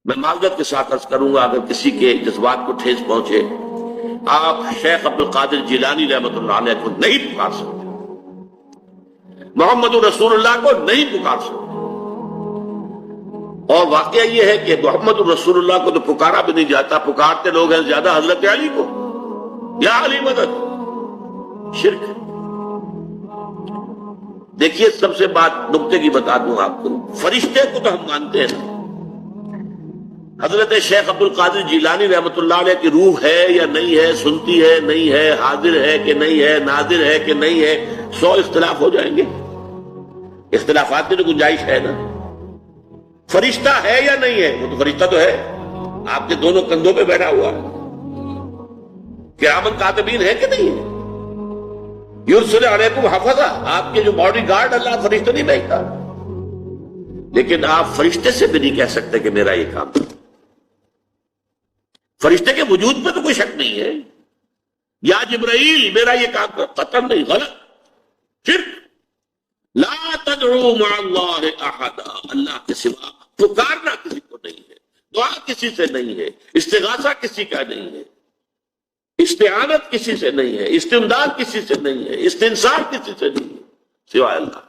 میں معذرت کے ساتھ عرض کروں گا اگر کسی کے جذبات کو ٹھیس پہنچے، آپ شیخ عبد القادر جیلانی رحمۃ اللہ علیہ کو نہیں پکار سکتے، محمد رسول اللہ کو نہیں پکار سکتے۔ اور واقعہ یہ ہے کہ محمد رسول اللہ کو تو پکارا بھی نہیں جاتا، پکارتے لوگ ہیں زیادہ حضرت علی کو، یا علی مدد، شرک۔ دیکھیے سب سے بات نقطے کی بتا دوں آپ کو، فرشتے کو تو ہم مانتے ہیں، حضرت شیخ عبد القادر جیلانی رحمۃ اللہ علیہ کی روح ہے یا نہیں ہے، سنتی ہے نہیں ہے، حاضر ہے کہ نہیں ہے، ناظر ہے کہ نہیں ہے، 100 اختلاف ہو جائیں گے، اختلافات میں تو گنجائش ہے نا۔ فرشتہ ہے یا نہیں ہے؟ وہ تو فرشتہ تو ہے، آپ کے دونوں کندھوں پہ بیٹھا ہوا ہے، کرامن کاتبین ہے کہ نہیں ہے؟ یرسل علیکم حفظہ، آپ کے جو باڈی گارڈ اللہ فرشتہ نہیں بھیجتا، لیکن آپ فرشتے سے بھی نہیں کہہ سکتے کہ میرا یہ کام ہے۔ فرشتے کے وجود پہ تو کوئی شک نہیں ہے، یا جبرائیل میرا یہ کام کر، قطعاً نہیں، غلط، شرک۔ لا تدعو مع اللہ احدا، اللہ کے سوا پکارنا کسی کو نہیں ہے، دعا کسی سے نہیں ہے، استغاثہ کسی کا نہیں ہے، استعانت کسی سے نہیں ہے، استمداد کسی سے نہیں ہے، استنصار کسی سے نہیں ہے سوائے اللہ۔